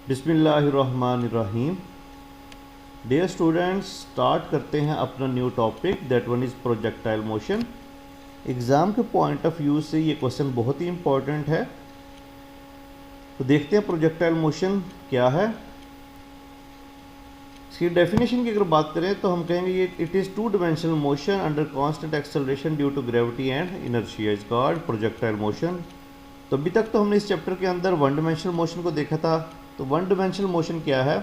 बिस्मिल्लाहिर्रहमानिर्रहीम। Dear students, start करते हैं अपना new topic, that one is projectile motion. Exam के पॉइंट ऑफ व्यू से ये क्वेश्चन बहुत ही इम्पॉर्टेंट है। तो देखते हैं प्रोजेक्टाइल मोशन क्या है। इसकी डेफिनेशन की अगर बात करें तो हम कहेंगे ये it is two dimensional motion under constant acceleration due to gravity and inertia is called projectile motion. तो अभी तक तो हमने इस चैप्टर के अंदर वन डिमेंशनल मोशन को देखा था। तो वन डिमेंशनल मोशन क्या है?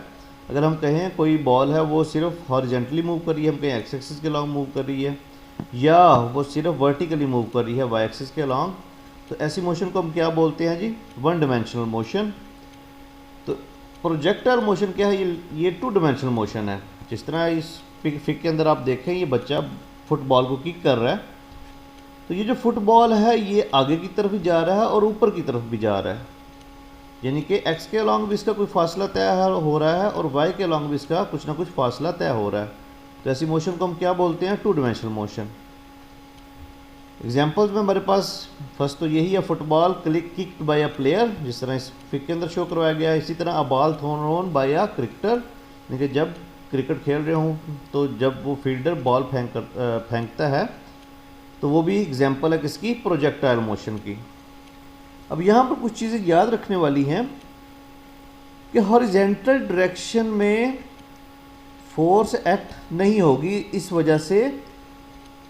अगर हम कहें कोई बॉल है वो सिर्फ हॉरिजेंटली मूव कर रही है, हम कहें एक्स एक्सिस के अलॉन्ग मूव कर रही है, या वो सिर्फ वर्टिकली मूव कर रही है वाई एक्सिस के अलॉन्ग, तो ऐसी मोशन को हम क्या बोलते हैं जी? One dimensional motion. तो प्रोजेक्टाइल मोशन क्या है? ये टू डिमेंशनल मोशन है। जिस तरह इस फिक के अंदर आप देखें, ये बच्चा फुटबॉल को किक कर रहा है, तो ये जो फुटबॉल है ये आगे की तरफ भी जा रहा है और ऊपर की तरफ भी जा रहा है, यानी कि एक्स के अलॉन्ग भी इसका कोई फासला तय हो रहा है और वाई के अलॉन्ग भी इसका कुछ ना कुछ फासला तय हो रहा है। तो ऐसी मोशन को हम क्या बोलते हैं? To dimensional motion. एग्जांपल्स में हमारे पास फर्स्ट तो यही है, football kicked bye a player, जिस तरह इस फिक के अंदर शो करवाया गया है। इसी तरह a ball thrown by a cricketer, यानी कि जब क्रिकेट खेल रहे हूँ तो जब वो फील्डर बॉल फेंकता है, तो वो भी एग्जाम्पल है किसकी? प्रोजेक्टाइल मोशन की। अब यहाँ पर कुछ चीज़ें याद रखने वाली हैं कि हॉरिजेंटल डायरेक्शन में फोर्स एक्ट नहीं होगी। इस वजह से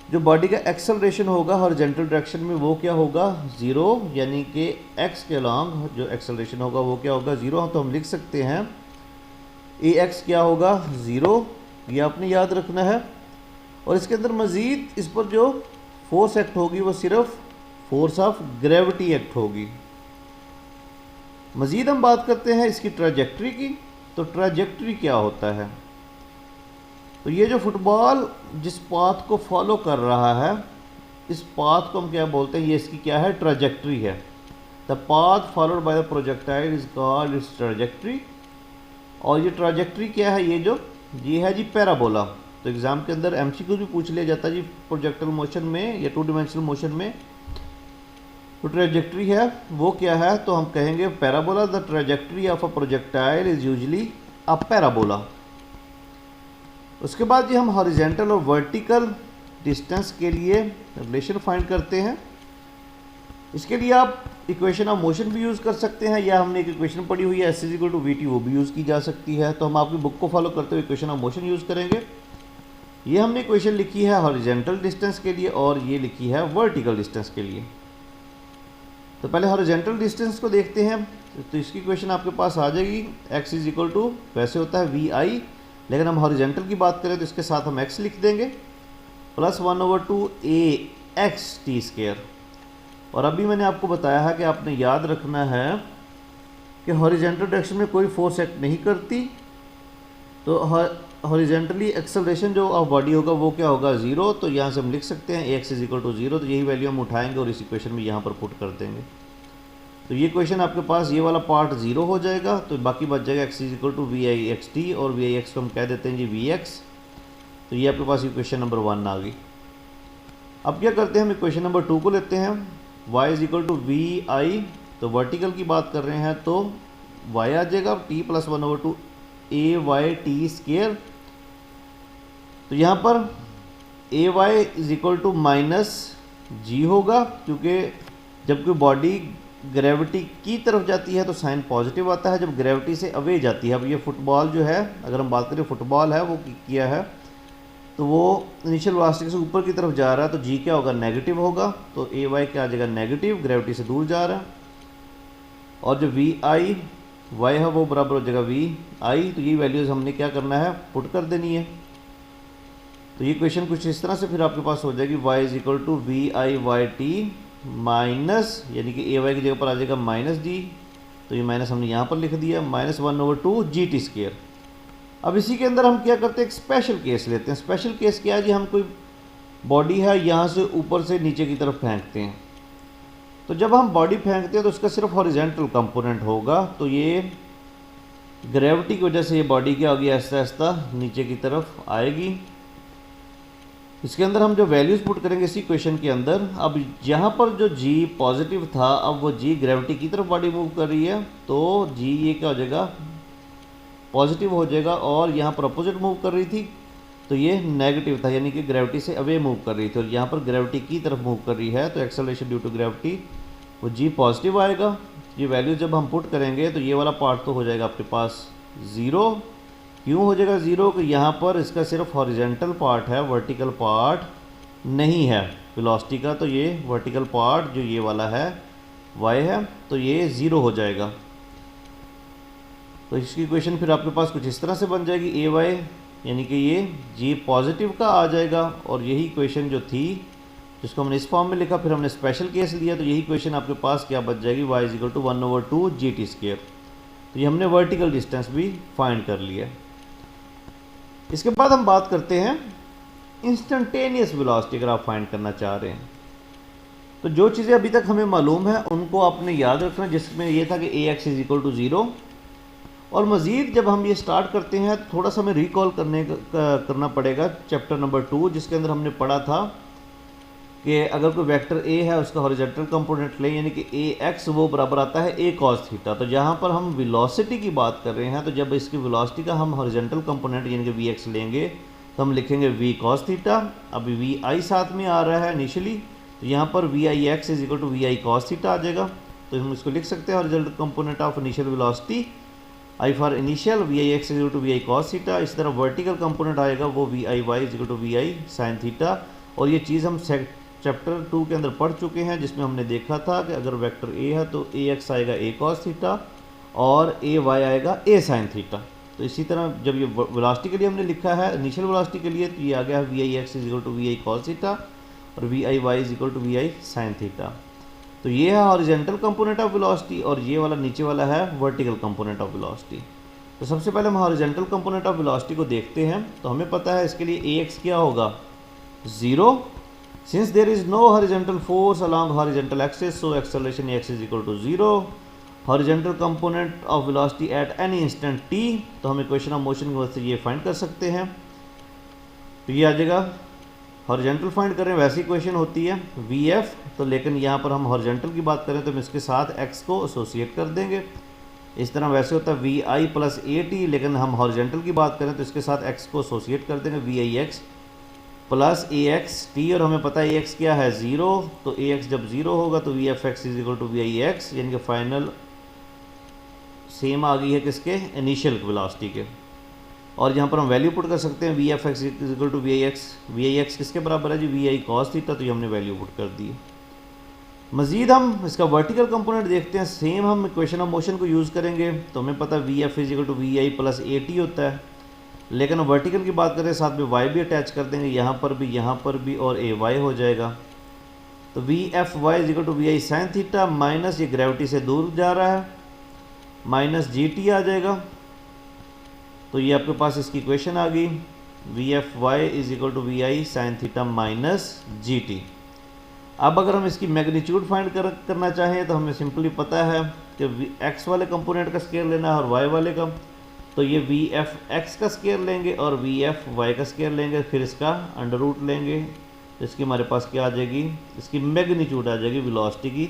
जो बॉडी का एक्सेलरेशन होगा हॉरिजेंटल डायरेक्शन में वो क्या होगा? ज़ीरो, यानी कि एक्स के अलॉन्ग जो एक्सेलरेशन होगा वो क्या होगा? ज़ीरो। तो हम लिख सकते हैं ए एक्स क्या होगा? ज़ीरो। ये आपने याद रखना है। और इसके अंदर मज़ीद इस पर जो फोर्स एक्ट होगी वो सिर्फ फोर्स ऑफ ग्रेविटी एक्ट होगी। मज़ीद हम बात करते हैं इसकी ट्रैजेक्टरी की। तो ट्रैजेक्टरी क्या होता है? तो ये जो फुटबॉल जिस पाथ को फॉलो कर रहा है, इस पाथ को हम क्या बोलते हैं? ये इसकी क्या है? ट्रैजेक्टरी है। The path followed by the projectile is called its trajectory. और ये ट्रैजेक्टरी क्या है? ये है जी पैराबोला। तो एग्ज़ाम के अंदर एमसीक्यू भी पूछ लिया जाता है जी प्रोजेक्टाइल मोशन में या टू डिमेंशनल मोशन में। तो ट्रैजेक्टरी है वो क्या है? तो हम कहेंगे parabola. The trajectory of a projectile is usually a parabola. उसके बाद ये हम हॉरिजेंटल और वर्टिकल डिस्टेंस के लिए रिलेशन फाइंड करते हैं। इसके लिए आप इक्वेशन ऑफ मोशन भी यूज़ कर सकते हैं, या हमने एक इक्वेशन पढ़ी हुई है s is equal to v t, वो भी यूज़ की जा सकती है। तो हम आपकी बुक को फॉलो करते हुए इक्वेशन ऑफ मोशन यूज़ करेंगे। ये हमने इक्वेशन लिखी है हॉरिजेंटल डिस्टेंस के लिए और ये लिखी है वर्टिकल डिस्टेंस के लिए। तो पहले हॉरिजेंटल डिस्टेंस को देखते हैं। तो इसकी इक्वेशन आपके पास आ जाएगी, x इज इक्वल टू वैसे होता है वी आई, लेकिन हम हॉरिजेंटल की बात करें तो इसके साथ हम x लिख देंगे प्लस 1/2 ए एक्स टी स्क्वायर। और अभी मैंने आपको बताया है कि आपने याद रखना है कि हॉरिजेंटल डायरेक्शन में कोई फोर्स एक्ट नहीं करती। तो हॉरिजेंटली एक्सेलरेशन जो ऑफ बॉडी होगा वो क्या होगा? ज़ीरो। तो यहाँ से हम लिख सकते हैं x is equal to zero. तो यही वैल्यू हम उठाएंगे और इस इक्वेशन में यहाँ पर पुट कर देंगे। तो ये क्वेश्चन आपके पास ये वाला पार्ट ज़ीरो हो जाएगा, तो बाकी बच जाएगा x is equal to v i x t, और वी आई एक्स को हम कह देते हैं जी वी एक्स। तो ये आपके पास इक्वेशन नंबर 1 आ गई। अब क्या करते हैं? हम इक्वेशन नंबर 2 को लेते हैं, y is equal to v i. तो वर्टिकल की बात कर रहे हैं तो वाई आ जाएगा t plus 1/2 a y t square. तो यहाँ पर a y is equal to minus g होगा, क्योंकि जब कोई बॉडी ग्रेविटी की तरफ जाती है तो साइन पॉजिटिव आता है, जब ग्रेविटी से अवे जाती है। अब ये फुटबॉल जो है, अगर हम बात करें फुटबॉल है वो किया है तो वो इनिशियल वेलोसिटी से ऊपर की तरफ जा रहा है, तो जी क्या होगा? नेगेटिव होगा। तो ए वाई क्या आ जाएगा? नेगेटिव, ग्रेविटी से दूर जा रहा है। और जो वी आई वाई है वो बराबर हो जाएगा वी आई। तो ये वैल्यूज़ हमने क्या करना है? पुट कर देनी है। तो ये क्वेश्चन कुछ इस तरह से फिर आपके पास हो जाएगी, y is equal to v i y t minus, यानी कि ए वाई की जगह पर आ जाएगा माइनस जी। तो ये माइनस हमने यहाँ पर लिख दिया, माइनस 1/2 जी टी स्क्वायर। अब इसी के अंदर हम क्या करते हैं? एक स्पेशल केस लेते हैं। स्पेशल केस क्या है जी? हम कोई बॉडी है यहाँ से ऊपर से नीचे की तरफ फेंकते हैं। तो जब हम बॉडी फेंकते हैं तो उसका सिर्फ हॉरिजेंटल कंपोनेंट होगा। तो ये ग्रेविटी की वजह से ये बॉडी क्या होगी? आहिस्ता आहिस्ता नीचे की तरफ आएगी। इसके अंदर हम जो वैल्यूज़ पुट करेंगे इसी क्वेश्चन के अंदर, अब यहाँ पर जो g पॉजिटिव था, अब वो g ग्रेविटी की तरफ बॉडी मूव कर रही है, तो g ये क्या हो जाएगा? पॉजिटिव हो जाएगा, और यहाँ पर अपोजिट मूव कर रही थी तो ये नेगेटिव था, यानी कि ग्रेविटी से अवे मूव कर रही थी, और यहाँ पर ग्रेविटी की तरफ मूव कर रही है, तो एक्सेलरेशन ड्यू टू ग्रेविटी वो जी पॉजिटिव आएगा। ये वैल्यू जब हम पुट करेंगे तो ये वाला पार्ट तो हो जाएगा आपके पास 0। क्यों हो जाएगा 0? कि यहाँ पर इसका सिर्फ हॉरिजेंटल पार्ट है, वर्टिकल पार्ट नहीं है वेलोसिटी का, तो ये वर्टिकल पार्ट जो ये वाला है y है, तो ये 0 हो जाएगा। तो इसकी इक्वेशन फिर आपके पास कुछ इस तरह से बन जाएगी, ए वाई यानी कि ये जी पॉजिटिव का आ जाएगा, और यही इक्वेशन जो थी जिसको हमने इस फॉर्म में लिखा, फिर हमने स्पेशल केस लिया, तो यही इक्वेशन आपके पास क्या बच जाएगी, y इक्वल टू 1/2 GT²। तो ये हमने वर्टिकल डिस्टेंस भी फाइंड कर लिया। इसके बाद हम बात करते हैं इंस्टेंटेनियस वेलोसिटी। अगर आप फाइंड करना चाह रहे हैं तो जो चीज़ें अभी तक हमें मालूम है उनको आपने याद रखना, जिसमें ये था कि ax इज इक्वल टू 0। और मज़ीद जब हम ये स्टार्ट करते हैं तो थोड़ा सा हमें रिकॉल करना पड़ेगा चैप्टर नंबर 2, जिसके अंदर हमने पढ़ा था कि अगर कोई वेक्टर a है उसका हॉरिजॉन्टल कंपोनेंट लें, यानी कि ax वो बराबर आता है a cos थीटा। तो जहाँ पर हम वेलोसिटी की बात कर रहे हैं, तो जब इसकी वेलोसिटी का हम हॉरिजॉन्टल कंपोनेंट यानी कि vx लेंगे तो हम लिखेंगे v cos थीटा। अभी vi साथ में आ रहा है इनिशियली, तो यहाँ पर vix is equal to vi cos theta आ जाएगा। तो हम इसको लिख सकते हैं horizontal component of initial velocity I for initial vix is equal to vi cos theta. इस तरह वर्टिकल कंपोनेंट आएगा वो viy is equal to vi sin theta. और ये चीज़ हम चैप्टर 2 के अंदर पढ़ चुके हैं, जिसमें हमने देखा था कि अगर वेक्टर a है तो ax आएगा a cos थीटा और ay आएगा a sin थीटा। तो इसी तरह जब ये वेलोसिटी के लिए हमने लिखा है इनिशियल वेलोसिटी के लिए, तो ये आ गया vix is equal to vi cos theta और viy is equal to vi sin theta. तो ये है हॉरिजॉन्टल कंपोनेंट ऑफ वेलोसिटी, और ये वाला नीचे वाला है वर्टिकल कंपोनेंट ऑफ वेलोसिटी। तो सबसे पहले हम हॉरिजॉन्टल कंपोनेंट ऑफ वेलोसिटी को देखते हैं। तो हमें पता है इसके लिए ax क्या होगा 0, since there is no horizontal force along horizontal axis, so acceleration x is equal to 0। Horizontal component of velocity at any instant t, तो हम इक्वेशन ऑफ मोशन की मदद से ये फाइंड कर सकते हैं। तो ये आ जाएगा, हॉरिजॉन्टल फाइंड करें वैसी इक्वेशन होती है vf, तो लेकिन यहाँ पर हम हॉरिजॉन्टल की बात करें तो हम इसके साथ x को एसोसिएट कर देंगे। इस तरह वैसे होता है vi प्लस at, लेकिन हम हॉरिजॉन्टल की बात करें तो इसके साथ x को एसोसिएट कर देंगे vix प्लस axt, और हमें पता है ax क्या है 0, तो ax जब 0 होगा तो vfx is equal to vix, यानी कि फाइनल सेम आ गई है किसके, इनिशियल वेलोसिटी के। और यहाँ पर हम वैल्यू पुट कर सकते हैं vfx is equal to vix किसके बराबर है जी vi cos थीटा, तो ये हमने वैल्यू पुट कर दी है। मज़ीद हम इसका वर्टिकल कंपोनेंट देखते हैं, सेम हम इक्वेशन ऑफ मोशन को यूज़ करेंगे। तो हमें पता है vf is equal to vi plus at होता है, लेकिन वर्टिकल की बात करें साथ में y भी अटैच कर देंगे, यहाँ पर भी और ay हो जाएगा। तो vfy is equal to vi sin theta minus ये ग्रेविटी से दूर जा रहा है माइनस gt आ जाएगा। तो ये आपके पास इसकी इक्वेशन आ गई vfy is equal to vi sin theta minus gt। अब अगर हम इसकी मैग्नीट्यूड फाइंड करना चाहें तो हमें सिंपली पता है कि x वाले कंपोनेंट का स्केयर लेना है और y वाले का, तो ये vfx का स्केयर लेंगे और vfy का स्केयर लेंगे, फिर इसका अंडर रूट लेंगे, तो इसकी हमारे पास क्या आ जाएगी, इसकी मैग्नीट्यूड आ जाएगी वेलोसिटी की।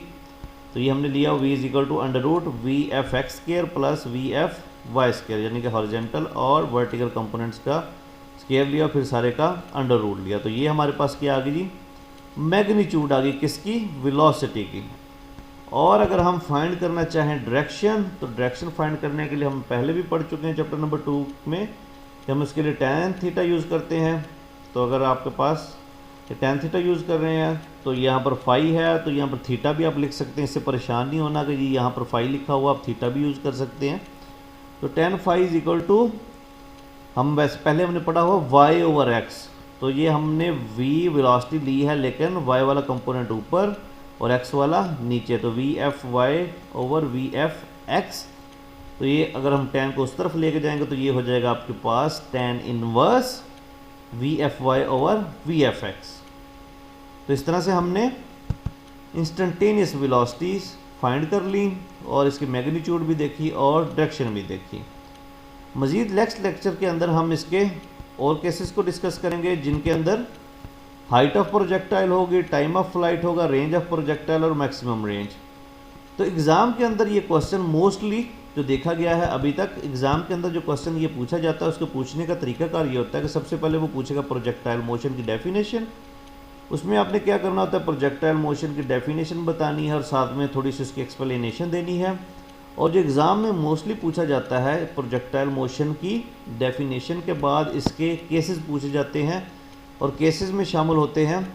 तो ये हमने लिया v is equal to under root vfx square plus vfy square, यानी कि हॉरिजॉन्टल और वर्टिकल कंपोनेंट्स का स्केयर लिया, फिर सारे का अंडर रूट लिया। तो ये हमारे पास क्या आ गई जी, मैग्नीट्यूड आ गई किसकी, वेलोसिटी की। और अगर हम फाइंड करना चाहें डायरेक्शन, तो डायरेक्शन फाइंड करने के लिए हम पहले भी पढ़ चुके हैं चैप्टर नंबर 2 में कि हम इसके लिए tan थीटा यूज़ करते हैं। तो अगर आपके पास tan थीटा यूज़ कर रहे हैं तो यहाँ पर फाई है, तो यहाँ पर थीटा भी आप लिख सकते हैं, इससे परेशान नहीं होना कि जी यहाँ पर फाई लिखा हुआ, आप थीटा भी यूज़ कर सकते हैं। तो tan phi is equal to, हम वैसे पहले हमने पढ़ा हुआ y ओवर x, तो ये हमने v वेलोसिटी ली है लेकिन y वाला कंपोनेंट ऊपर और x वाला नीचे, तो vfy ओवर vfx। तो ये अगर हम tan को उस तरफ लेके जाएंगे तो ये हो जाएगा आपके पास tan inverse vfy over vfx। तो इस तरह से हमने इंस्टेंटेनियस वेलोसिटीज फाइंड कर ली और इसकी मैग्नीट्यूड भी देखी और डायरेक्शन भी देखी। मज़ीद नेक्स्ट लेक्चर के अंदर हम इसके और केसेस को डिस्कस करेंगे जिनके अंदर हाइट ऑफ प्रोजेक्टाइल होगी, टाइम ऑफ फ्लाइट होगा, रेंज ऑफ प्रोजेक्टाइल और मैक्सिमम रेंज। तो एग्ज़ाम के अंदर ये क्वेश्चन मोस्टली जो देखा गया है अभी तक एग्ज़ाम के अंदर जो क्वेश्चन ये पूछा जाता है उसको पूछने का तरीकाकार ये होता है कि सबसे पहले वो पूछेगा प्रोजेक्टाइल मोशन की डेफिनेशन। उसमें आपने क्या करना होता है, प्रोजेक्टाइल मोशन की डेफिनेशन बतानी है और साथ में थोड़ी सी उसकी एक्सप्लेनेशन देनी है। और जो एग्ज़ाम में मोस्टली पूछा जाता है प्रोजेक्टाइल मोशन की डेफिनेशन के बाद इसके केसेस पूछे जाते हैं, और केसेस में शामिल होते हैं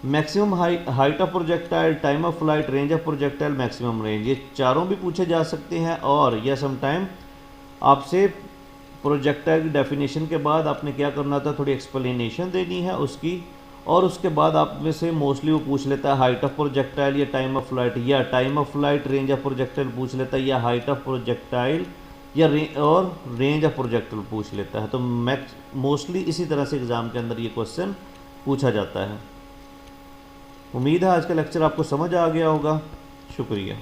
maximum height of projectile, time of flight, range of projectile, maximum range. ये चारों भी पूछे जा सकते हैं। और या समटाइम आपसे प्रोजेक्टाइल की डेफिनेशन के बाद आपने क्या करना था, थोड़ी एक्सप्लेनेशन देनी है उसकी, और उसके बाद आप में से मोस्टली वो पूछ लेता है हाइट ऑफ प्रोजेक्टाइल या टाइम ऑफ फ्लाइट, या time of flight range of projectile पूछ लेता है, या हाइट ऑफ प्रोजेक्टाइल या रेंज ऑफ प्रोजेक्टाइल पूछ लेता है। तो मोस्टली इसी तरह से एग्ज़ाम के अंदर ये क्वेश्चन पूछा जाता है। उम्मीद है आज का लेक्चर आपको समझ आ गया होगा। शुक्रिया।